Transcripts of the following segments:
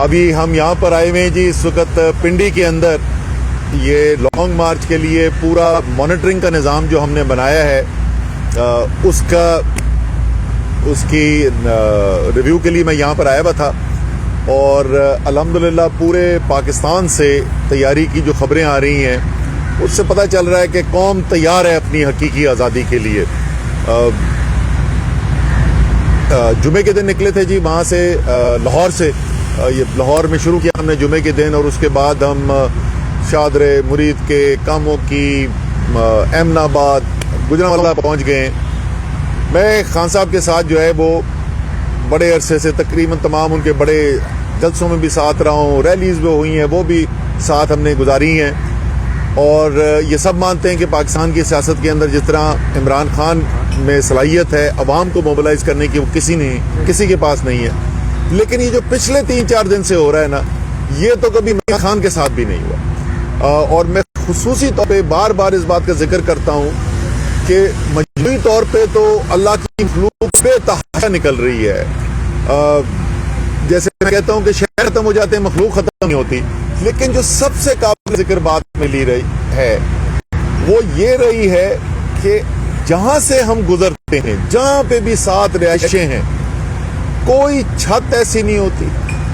ابھی ہم یہاں پر آئے ہوئے ہیں جی اس وقت پنڈی کے اندر. یہ لانگ مارچ کے لیے پورا مانیٹرنگ کا نظام جو ہم نے بنایا ہے اس کی ریویو کے لیے میں یہاں پر آیا ہوا تھا. اور الحمدللہ پورے پاکستان سے تیاری کی جو خبریں آ رہی ہیں اس سے پتہ چل رہا ہے کہ قوم تیار ہے اپنی حقیقی آزادی کے لیے. جمعے کے دن نکلے تھے جی وہاں سے لاہور سے. یہ لاہور میں شروع کیا ہم نے جمعے کے دن, اور اس کے بعد ہم شادر مرید کے کاموں کی امن آباد گجرانوالہ پہنچ گئے ہیں. میں خان صاحب کے ساتھ جو ہے وہ بڑے عرصے سے تقریباً تمام ان کے بڑے جلسوں میں بھی ساتھ رہا ہوں, ریلیز بھی ہوئی ہیں وہ بھی ساتھ ہم نے گزاری ہیں. اور یہ سب مانتے ہیں کہ پاکستان کی سیاست کے اندر جس طرح عمران خان میں صلاحیت ہے عوام کو موبلائز کرنے کی, وہ کسی کے پاس نہیں ہے. لیکن یہ جو پچھلے 3-4 دن سے ہو رہا ہے نا, یہ تو کبھی عمران خان کے ساتھ بھی نہیں ہوا. اور میں خصوصی طور پہ بار بار اس بات کا ذکر کرتا ہوں کہ مجموعی طور پہ تو اللہ کی مخلوق بے تحاشا نکل رہی ہے. جیسے میں کہتا ہوں کہ شہر ختم ہو جاتے ہیں مخلوق ختم نہیں ہوتی, لیکن جو سب سے قابل ذکر بات میں لی رہی ہے وہ یہ رہی ہے کہ جہاں سے ہم گزرتے ہیں, جہاں پہ بھی 7 رہائشیں ہیں, کوئی چھت ایسی نہیں ہوتی,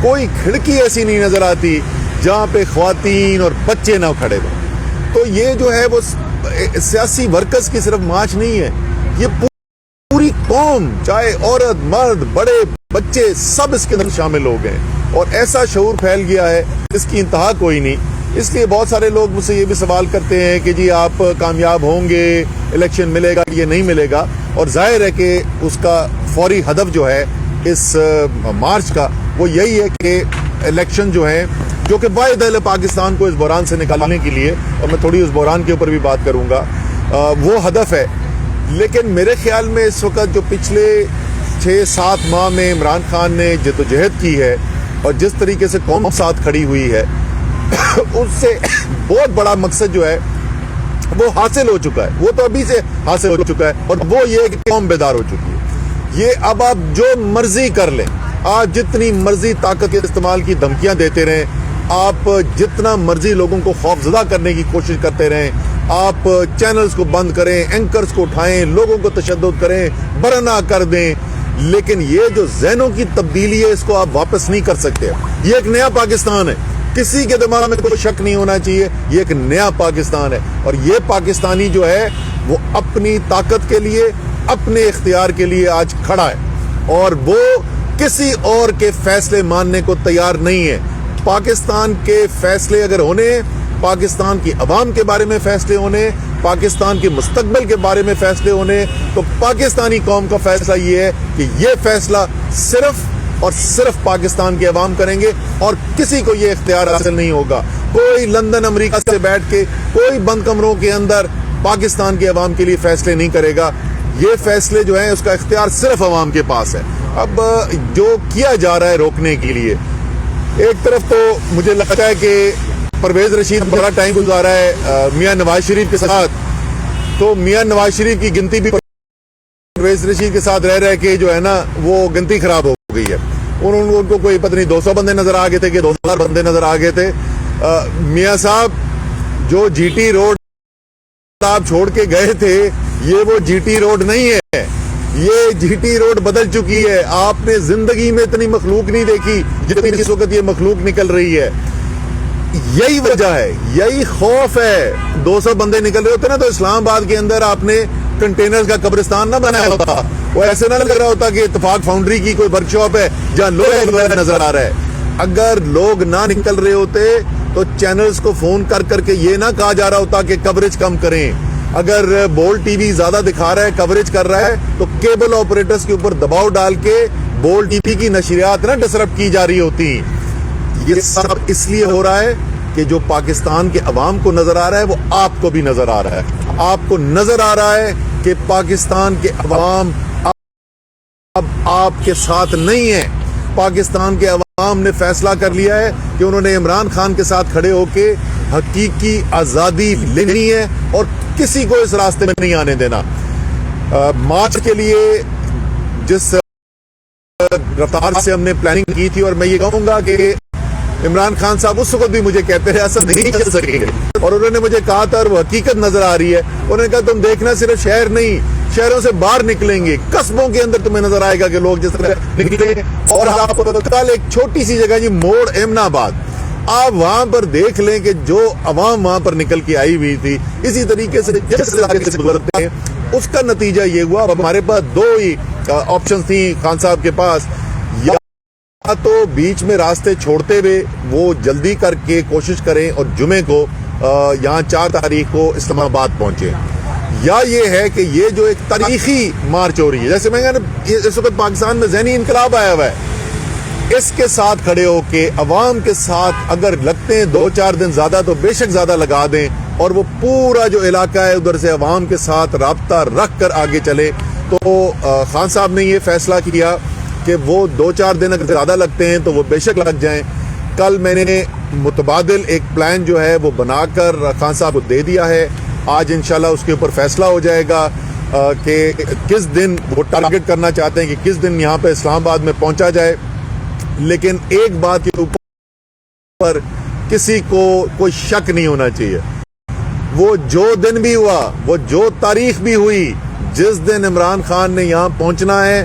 کوئی کھڑکی ایسی نہیں نظر آتی جہاں پہ خواتین اور بچے نہ کھڑے ہوں. تو یہ جو ہے وہ سیاسی ورکرز کی صرف مارچ نہیں ہے, یہ پوری قوم, چاہے عورت مرد بڑے بچے, سب اس کے اندر شامل ہو گئے اور ایسا شعور پھیل گیا ہے اس کی انتہا کوئی نہیں. اس لیے بہت سارے لوگ مجھ سے یہ بھی سوال کرتے ہیں کہ جی آپ کامیاب ہوں گے, الیکشن ملے گا, یہ نہیں ملے گا. اور ظاہر ہے کہ اس کا فوری ہدف جو ہے اس مارچ کا وہ یہی ہے کہ الیکشن جو ہے, جو کہ واحد حل پاکستان کو اس بحران سے نکالنے کے لیے, اور میں تھوڑی اس بحران کے اوپر بھی بات کروں گا, وہ ہدف ہے. لیکن میرے خیال میں اس وقت جو پچھلے 6-7 ماہ میں عمران خان نے جدوجہد کی ہے اور جس طریقے سے قوم ساتھ کھڑی ہوئی ہے, اس سے بہت بڑا مقصد جو ہے وہ حاصل ہو چکا ہے. وہ تو ابھی سے حاصل ہو چکا ہے, اور وہ یہ کہ قوم بیدار ہو چکی ہے. یہ اب آپ جو مرضی کر لیں, آپ جتنی مرضی طاقت کے استعمال کی دھمکیاں دیتے رہیں, آپ جتنا مرضی لوگوں کو خوف زدہ کرنے کی کوشش کرتے رہیں, آپ چینلز کو بند کریں, اینکرز کو اٹھائیں, لوگوں کو تشدد کریں, برہنہ کر دیں, لیکن یہ جو ذہنوں کی تبدیلی ہے اس کو آپ واپس نہیں کر سکتے. یہ ایک نیا پاکستان ہے, کسی کے دماغ میں کوئی شک نہیں ہونا چاہیے, یہ ایک نیا پاکستان ہے. اور یہ پاکستانی جو ہے وہ اپنی طاقت کے لیے, اپنے اختیار کے لیے آج کھڑا ہے, اور وہ کسی اور کے فیصلے ماننے کو تیار نہیں ہے. پاکستان کے فیصلے اگر ہونے, پاکستان کی عوام کے بارے میں فیصلے ہونے, پاکستان کے مستقبل کے بارے میں فیصلے ہونے, تو پاکستانی قوم کا فیصلہ یہ ہے کہ یہ فیصلہ صرف اور صرف پاکستان کے عوام کریں گے, اور کسی کو یہ اختیار حاصل نہیں ہوگا. کوئی لندن امریکہ سے بیٹھ کے, کوئی بند کمروں کے اندر پاکستان کے عوام کے لیے فیصلے نہیں کرے گا. یہ فیصلے جو ہیں اس کا اختیار صرف عوام کے پاس ہے. اب جو کیا جا رہا ہے روکنے کے لیے, ایک طرف تو مجھے لگتا ہے کہ پرویز رشید بڑا ٹائم گزارا ہے میاں نواز شریف کے ساتھ, تو میاں نواز شریف کی گنتی بھی پرویز رشید کے ساتھ رہ کے جو ہے نا وہ گنتی خراب ہو گئی ہے. ان کو کوئی پتہ نہیں 200 بندے نظر آ گئے تھے کہ 2000 بندے نظر آ گئے تھے. میاں صاحب جو جی ٹی روڈ آپ چھوڑ کے گئے تھے, یہ وہ جی ٹی روڈ نہیں ہے, یہ جی ٹی روڈ بدل چکی ہے. آپ نے زندگی میں اتنی مخلوق نہیں دیکھی جتنی اس وقت یہ مخلوق نکل رہی ہے. یہی وجہ ہے, یہی خوف ہے. 200 بندے نکل رہے ہوتے نا تو اسلام آباد کے اندر آپ نے کنٹینرز کا قبرستان نہ بنایا ہوتا, وہ ایسے نہ لگ رہا ہوتا کہ اتفاق فاؤنڈری کی کوئی ورک شاپ ہے جہاں لوگ نظر آ رہا ہے. اگر لوگ نہ نکل رہے ہوتے تو چینلز کو فون کر کے یہ نہ کہا جا رہا ہوتا کہ کوریج کم کریں. اگر بول ٹی وی زیادہ دکھا رہا ہے, کوریج کر رہا ہے, تو کیبل آپریٹرز کے اوپر دباؤ ڈال کے بول ٹی وی کی نشریات نہ ڈسرپٹ کی جا رہی ہوتی. یہ سب اس لیے ہو رہا ہے کہ جو پاکستان کے عوام کو نظر آ رہا ہے وہ آپ کو بھی نظر آ رہا ہے. آپ کو نظر آ رہا ہے کہ پاکستان کے عوام اب آپ کے ساتھ نہیں ہیں. پاکستان کے عوام نے فیصلہ کر لیا ہے کہ انہوں نے عمران خان کے ساتھ کھڑے ہو کے حقیقی آزادی لینی ہے اور کسی کو اس راستے میں نہیں آنے دینا. مارچ کے لیے جس رفتار سے ہم نے پلاننگ کی تھی, اور میں یہ کہوں گا کہ عمران خان صاحب اس وقت بھی مجھے کہتے رہے ایسا نہیں کر سکیں گے, اور انہوں نے مجھے کہا تھا اور وہ حقیقت نظر آ رہی ہے. انہوں نے کہا تم دیکھنا صرف شہر نہیں, شہروں سے باہر نکلیں گے, قصبوں کے اندر تمہیں نظر آئے گا کہ لوگ جس طرح نکلے. اور آپ کل ایک چھوٹی سی جگہ جی موڑ امن آباد, آپ وہاں پر دیکھ لیں کہ جو عوام وہاں پر نکل کے آئی ہوئی تھی, اسی طریقے سے جس علاقے سے گزرتے ہیں اس کا نتیجہ یہ ہوا. اب ہمارے پاس دو ہی آپشن تھیں خان صاحب کے پاس, یا تو بیچ میں راستے چھوڑتے ہوئے وہ جلدی کر کے کوشش کریں اور جمعے کو یہاں 4 تاریخ کو اسلام آباد پہنچے, یا یہ ہے کہ یہ جو ایک تاریخی مارچ ہو رہی ہے, جیسے میں اس وقت پاکستان میں ذہنی انقلاب آیا ہوا ہے, اس کے ساتھ کھڑے ہو کے عوام کے ساتھ اگر لگتے ہیں 2-4 دن زیادہ تو بے شک زیادہ لگا دیں, اور وہ پورا جو علاقہ ہے ادھر سے عوام کے ساتھ رابطہ رکھ کر آگے چلے. تو خان صاحب نے یہ فیصلہ کیا کہ وہ 2-4 دن اگر زیادہ لگتے ہیں تو وہ بے شک لگ جائیں. کل میں نے متبادل ایک پلان جو ہے وہ بنا کر خان صاحب کو دے دیا ہے. آج انشاءاللہ اس کے اوپر فیصلہ ہو جائے گا کہ کس دن وہ ٹارگٹ کرنا چاہتے ہیں کہ کس دن یہاں پہ اسلام آباد میں پہنچا جائے. لیکن ایک بات کے اوپر کسی کو کوئی شک نہیں ہونا چاہیے, وہ جو دن بھی ہوا, وہ جو تاریخ بھی ہوئی, جس دن عمران خان نے یہاں پہنچنا ہے,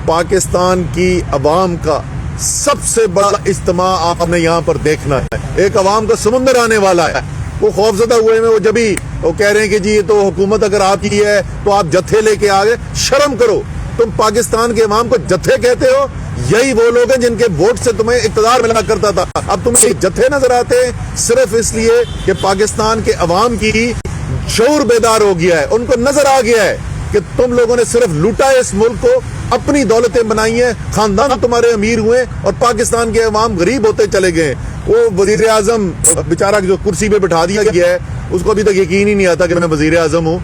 پاکستان کی عوام کا سب سے بڑا اجتماع آپ نے یہاں پر دیکھنا ہے. ایک عوام کا سمندر آنے والا ہے. وہ خوفزدہ ہوئے میں وہ جبھی وہ کہہ رہے ہیں کہ جی یہ تو حکومت اگر آپ کی ہے تو آپ جتھے لے کے آ گئے. شرم کرو, تم پاکستان کے عوام کو جتھے کہتے ہو. یہی وہ لوگ ہیں جن کے ووٹ سے تمہیں اقتدار ملا کرتا تھا. اب تمہیں جتھے نظر آتے ہیں صرف اس لیے کہ پاکستان کے عوام کی شعور بیدار ہو گیا ہے. ان کو نظر آ گیا ہے کہ تم لوگوں نے صرف لوٹا ہے اس ملک کو, اپنی دولتیں بنائی ہیں, خاندان تمہارے امیر ہوئے اور پاکستان کے عوام غریب ہوتے چلے گئے. وہ وزیر اعظم بیچارہ جو کرسی پہ بٹھا دیا گیا ہے, اس کو ابھی تک یقین ہی نہیں آتا کہ میں وزیر اعظم ہوں.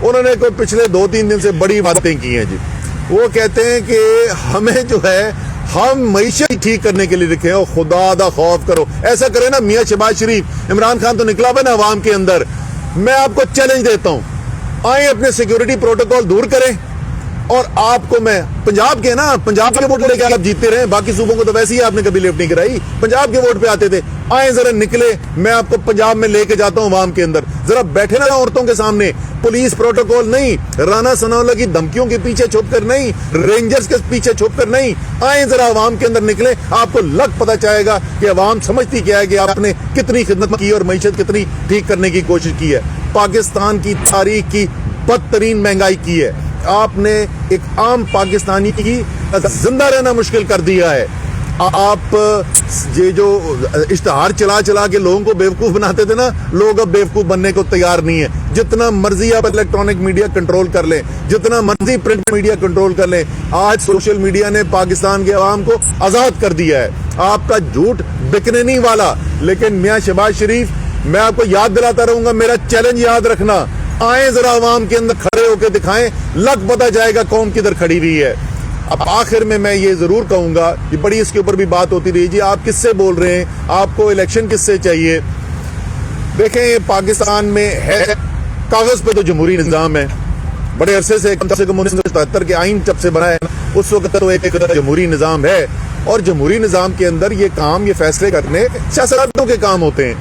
انہوں نے کوئی پچھلے 2-3 دن سے بڑی باتیں کی ہیں جی. وہ کہتے ہیں کہ ہمیں جو ہے ہم معیشت ٹھیک کرنے کے لیے لکھے ہیں, اور خدا دا خوف کرو. ایسا کرے نا میاں شہباز شریف, عمران خان تو نکلا ہے نا عوام کے اندر, میں آپ کو چیلنج دیتا ہوں, آئیں اپنے سیکیورٹی پروٹوکول دور کریں, اور آپ کو میں پنجاب کے نا پنجاب کے ووٹ لے کے آپ جیتتے رہے, باقی صوبوں کو تو ویسے ہی آپ نے کبھی لیفٹ نہیں کرائی, پنجاب کے ووٹ پہ آتے تھے. آئیں ذرا نکلے, میں آپ کو پنجاب میں لے کے جاتا ہوں عوام کے اندر. ذرا بیٹھے نا عورتوں کے سامنے, پولیس پروٹوکول نہیں, رانا ثناءاللہ کی دھمکیوں کے پیچھے چھپ کر نہیں, رینجرز کے پیچھے چھپ کر نہیں. آئیں ذرا عوام کے اندر نکلے, آپ کو لگ پتہ چاہے گا کہ عوام سمجھتی کیا ہے کہ آپ نے کتنی خدمت کی اور معیشت کتنی ٹھیک کرنے کی کوشش کی ہے. پاکستان کی تاریخ کی بدترین مہنگائی کی ہے آپ نے, ایک عام پاکستانی کی زندہ رہنا مشکل کر دیا ہے. آپ یہ جو اشتہار چلا چلا کے لوگوں کو بیوقوف بناتے تھے نا, لوگ اب بیوقوف بننے کو تیار نہیں ہے. جتنا مرضی آپ الیکٹرانک میڈیا کنٹرول کر لیں, جتنا مرضی پرنٹ میڈیا کنٹرول کر لیں, آج سوشل میڈیا نے پاکستان کے عوام کو آزاد کر دیا ہے. آپ کا جھوٹ بکنے نہیں والا. لیکن میاں شہباز شریف, میں آپ کو یاد دلاتا رہوں گا, میرا چیلنج یاد رکھنا, آئیں ذرا عوام کے اندر کھڑے ہو کے دکھائیں, لگ پتہ جائے گا قوم کدھر کھڑی ہوئی ہے. اب آخر میں یہ ضرور کہوں گا, یہ بڑی اس کے اوپر بھی بات ہوتی رہی جی آپ کس سے بول رہے ہیں, آپ کو الیکشن کس سے چاہیے. دیکھیں یہ پاکستان میں ہے, کاغذ پہ تو جمہوری نظام ہے, بڑے عرصے سے کم سے کم 1977 کے آئین جب سے بنا ہے اس وقت تو ایک جمہوری نظام ہے, اور جمہوری نظام کے اندر یہ کام, یہ فیصلے کرنے سیاستدانوں کے کام ہوتے ہیں.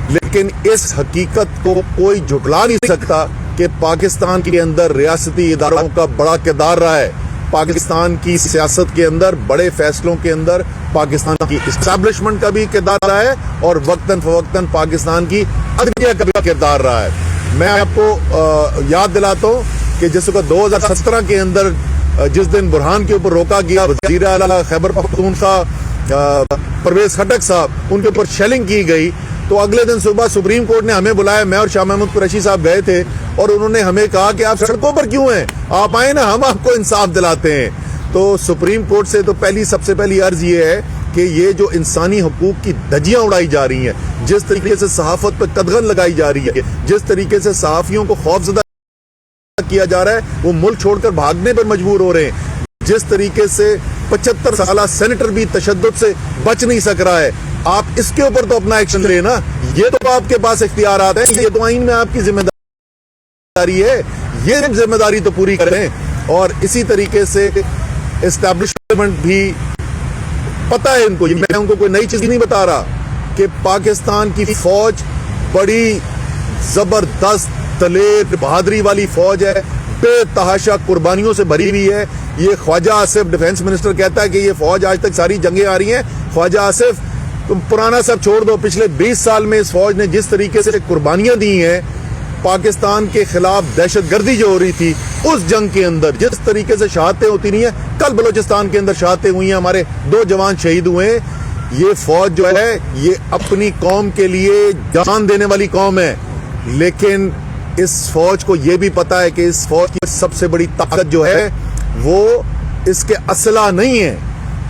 لیکن اس حقیقت کو کوئی جھٹلا نہیں سکتا کہ پاکستان کے اندر ریاستی اداروں کا بڑا کردار رہا ہے. پاکستان کی سیاست کے اندر, بڑے فیصلوں کے اندر پاکستان کی اسٹیبلشمنٹ کا بھی کردار رہا ہے, اور وقتاً فوقتاً پاکستان کی عدلیہ کا بھی کردار رہا ہے. میں آپ کو یاد دلاتا ہوں کہ جس وقت 2017 کے اندر جس دن برہان کے اوپر روکا گیا, وزیر اعلیٰ خیبر پختونخوا پرویز خٹک صاحب, ان کے اوپر شیلنگ کی گئی, تو اگلے دن صبح سپریم کورٹ نے ہمیں بلایا, میں اور شاہ محمود قریشی صاحب گئے تھے, اور انہوں نے ہمیں کہا کہ آپ سڑکوں پر کیوں ہیں, آپ آئیں نا, ہم آپ کو انصاف دلاتے ہیں. تو سپریم کورٹ سے تو سب سے پہلی عرض یہ ہے کہ یہ جو انسانی حقوق کی دھجیاں اڑائی جا رہی ہیں, جس طریقے سے صحافت پہ قدغن لگائی جا رہی ہے, جس طریقے سے صحافیوں کو خوفزدہ کیا جا رہا ہے, وہ ملک چھوڑ کر بھاگنے پر مجبور ہو رہے ہیں, جس طریقے سے 75 سالہ سینیٹر بھی تشدد سے بچ نہیں سک رہا ہے, آپ اس کے اوپر تو اپنا ایکشن لیں نا. یہ تو آپ کے پاس اختیارات ہیں, یہ تو آئین میں آپ کی ذمہ داری ہے, یہ ذمہ داری تو پوری کریں. اور اسی طریقے سے اسٹیبلشمنٹ بھی پتہ ہے ان کو, میں ان کو کوئی نئی چیز نہیں بتا رہا کہ پاکستان کی فوج بڑی زبردست دلیر بہادری والی فوج ہے, بے تحاشا قربانیوں سے بھری ہوئی ہے. یہ خواجہ آصف ڈیفنس منسٹر کہتا ہے کہ یہ فوج آج تک ساری جنگیں آ رہی ہیں. خواجہ آصف تم پرانا سب چھوڑ دو, پچھلے 20 سال میں اس فوج نے جس طریقے سے قربانیاں دی ہیں پاکستان کے خلاف دہشت گردی جو ہو رہی تھی اس جنگ کے اندر, جس طریقے سے شہادتیں ہوتی نہیں ہیں, کل بلوچستان کے اندر شہادتیں ہوئی ہیں, ہمارے 2 جوان شہید ہوئے ہیں. یہ فوج جو ہے یہ اپنی قوم کے لیے جان دینے والی قوم ہے, لیکن اس فوج کو یہ بھی پتا ہے کہ اس فوج کی سب سے بڑی طاقت جو ہے وہ اس کے اسلحہ نہیں ہے.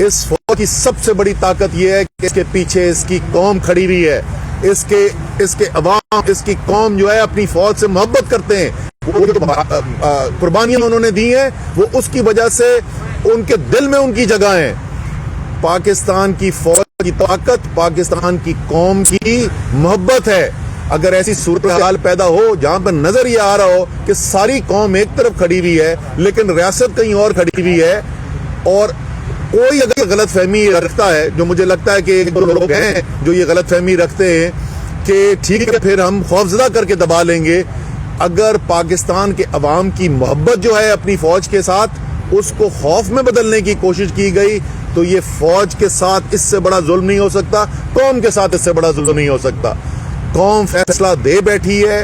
اس فوج کی سب سے بڑی طاقت یہ ہے کہ اس کے پیچھے اس کی قوم کھڑی ہوئی ہے. اس کے عوام, اس کی قوم جو ہے اپنی فوج سے محبت کرتے ہیں. وہ جو قربانیاں انہوں نے دی ہیں وہ اس کی وجہ سے ان کے دل میں ان کی جگہ ہے. پاکستان کی فوج کی طاقت پاکستان کی قوم کی محبت ہے. اگر ایسی صورتحال پیدا ہو جہاں پر نظر یہ آ رہا ہو کہ ساری قوم ایک طرف کھڑی ہوئی ہے لیکن ریاست کہیں اور کھڑی ہوئی ہے, اور کوئی اگر غلط فہمی رکھتا ہے, جو مجھے لگتا ہے کہ ایک دو لوگ ہیں جو یہ غلط فہمی رکھتے ہیں کہ ٹھیک ہے پھر ہم خوفزدہ کر کے دبا لیں گے, اگر پاکستان کے عوام کی محبت جو ہے اپنی فوج کے ساتھ اس کو خوف میں بدلنے کی کوشش کی گئی تو یہ فوج کے ساتھ اس سے بڑا ظلم نہیں ہو سکتا, قوم کے ساتھ اس سے بڑا ظلم نہیں ہو سکتا. قوم فیصلہ دے بیٹھی ہے,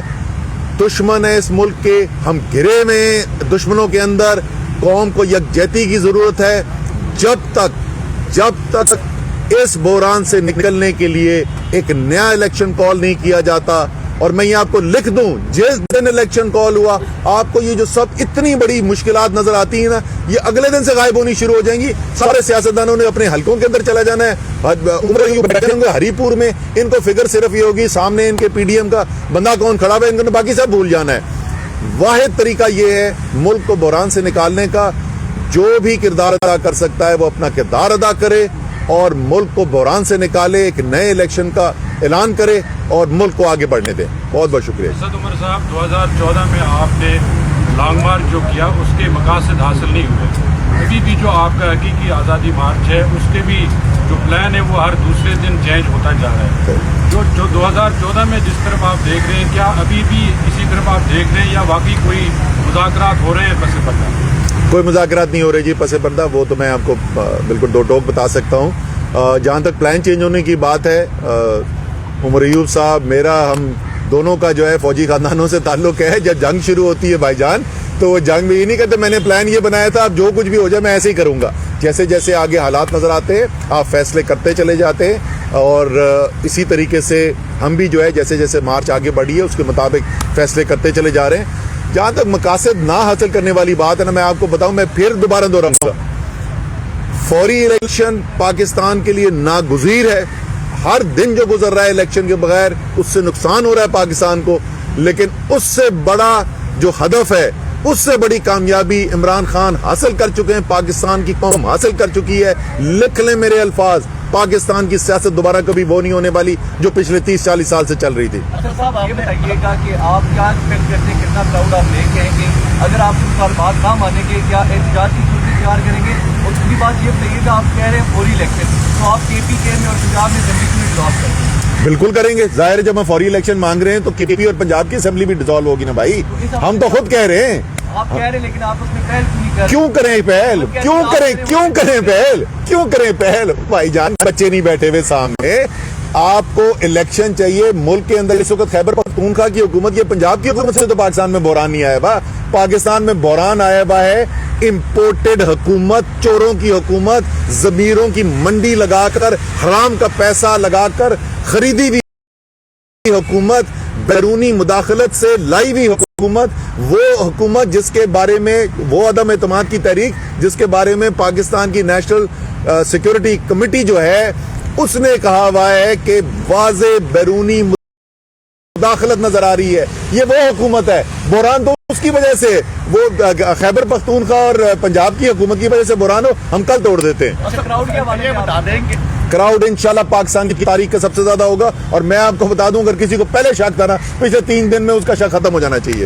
دشمن ہے اس ملک کے, ہم گھرے میں دشمنوں کے اندر, قوم کو یکجہتی کی ضرورت ہے. جب تک اس بحران سے نکلنے کے لیے ایک نیا الیکشن کال نہیں کیا جاتا, اور میں یہ آپ کو لکھ دوں جس دن الیکشن کال ہوا آپ کو یہ جو سب اتنی بڑی مشکلات نظر آتی ہیں نا یہ اگلے دن سے غائب ہونی شروع ہو جائیں گی. سارے سیاستدانوں نے اپنے حلقوں کے اندر چلا جانا ہے, بیٹھے ہوں گے ہری پور میں, ان کو فکر صرف یہ ہوگی سامنے ان کے پی ڈی ایم کا بندہ کون کھڑا ہوا ہے, ان کو باقی سب بھول جانا ہے. واحد طریقہ یہ ہے ملک کو بحران سے نکالنے کا, جو بھی کردار ادا کر سکتا ہے وہ اپنا کردار ادا کرے اور ملک کو بحران سے نکالے, ایک نئے الیکشن کا اعلان کرے اور ملک کو آگے بڑھنے دے. بہت بہت شکریہ. اسد عمر صاحب 2014 میں آپ نے لانگ مارچ جو کیا اس کے مقاصد حاصل نہیں ہوئے, ابھی بھی جو آپ کا حقیقی آزادی مارچ ہے اس کے بھی جو پلان ہے وہ ہر دوسرے دن چینج ہوتا جا رہا ہے. جو 2014 میں جس طرف آپ دیکھ رہے ہیں کیا ابھی بھی اسی طرف آپ دیکھ رہے ہیں یا واقعی کوئی مذاکرات ہو رہے ہیں پس پردہ؟ کوئی مذاکرات نہیں ہو رہے جی پس پردہ, وہ تو میں آپ کو بالکل دو ٹوک بتا سکتا ہوں. جہاں تک پلان چینج ہونے کی بات ہے, عمر ایوب صاحب میرا ہم دونوں کا جو ہے فوجی خاندانوں سے تعلق ہے. جب جنگ شروع ہوتی ہے بھائی جان تو وہ جنگ میں یہ نہیں کہتے میں نے پلان یہ بنایا تھا اب جو کچھ بھی ہو جائے میں ایسے ہی کروں گا. جیسے جیسے آگے حالات نظر آتے ہیں آپ فیصلے کرتے چلے جاتے ہیں, اور اسی طریقے سے ہم بھی جو ہے جیسے جیسے مارچ آگے بڑھی ہے اس کے مطابق فیصلے کرتے چلے جا رہے ہیں. جہاں تک مقاصد نہ حاصل کرنے والی بات ہے نا, میں آپ کو بتاؤں, میں پھر دوبارہ دہراؤں گا, فوری الیکشن پاکستان کے لیے ناگزیر ہے. ہر دن جو گزر رہا ہے الیکشن کے بغیر اس سے نقصان ہو رہا ہے پاکستان کو, لیکن اس سے بڑا جو ہدف ہے اس سے بڑی کامیابی عمران خان حاصل کر چکے ہیں, پاکستان کی قوم حاصل کر چکی ہے. لکھ لیں میرے الفاظ, پاکستان کی سیاست دوبارہ کبھی وہ نہیں ہونے والی جو پچھلے 30-40 سال سے چل رہی تھی. صاحب آپ بتائیے گا کہ آپ کیا ایکسپیکٹ کرتے ہیں, کتنا کراؤڈ آپ لے کے آئیں گے, اگر آپ اس پر بات نہ مانیں گے کیا احتجاج کی صورت اختیار کریں گے؟ اور دوسری بات یہ بتائیے گا آپ کہہ رہے ہیں فوری الیکشن, تو آپ کے پی کے میں اور پنجاب میں اسمبلی کو بھی ڈسالو کریں گے؟ بالکل کریں گے, ظاہر ہے جب ہم فوری الیکشن مانگ رہے ہیں تو کے پی اور پنجاب کی اسمبلی بھی ڈسالو ہوگی نا بھائی, ہم تو خود کہہ رہے ہیں. آپ کہہ رہے ہیں لیکن آپ اس میں پہل کیوں کریں پہل, کیوں کریں پہل بھائی جان, بچے نہیں بیٹھے ہوئے سامنے, آپ کو الیکشن چاہیے. ملک کے اندر اس وقت خیبر پختونخوا کی حکومت, یہ پنجاب کی حکومت سے تو پاکستان میں بحران نہیں آیا ہوا, پاکستان میں بحران آیا ہوا ہے امپورٹڈ حکومت, چوروں کی حکومت, ضمیروں کی منڈی لگا کر حرام کا پیسہ لگا کر خریدی ہوئی حکومت, بیرونی مداخلت سے لائی ہوئی حکومت, وہ حکومت جس کے بارے میں وہ عدم اعتماد کی تحریک جس کے بارے میں پاکستان کی نیشنل سیکورٹی کمیٹی جو ہے اس نے کہا ہوا ہے کہ واضح بیرونی مداخلت نظر آ رہی ہے, یہ وہ حکومت ہے. بحران تو اس کی وجہ سے, وہ خیبر پختونخوا اور پنجاب کی حکومت کی وجہ سے بحران ہو, ہم کل توڑ دیتے ہیں. کراؤڈ انشاءاللہ پاکستان کی تاریخ کا سب سے زیادہ ہوگا, اور میں آپ کو بتا دوں اگر کسی کو پہلے شک تھا نا پچھلے 3 دن میں اس کا شک ختم ہو جانا چاہیے.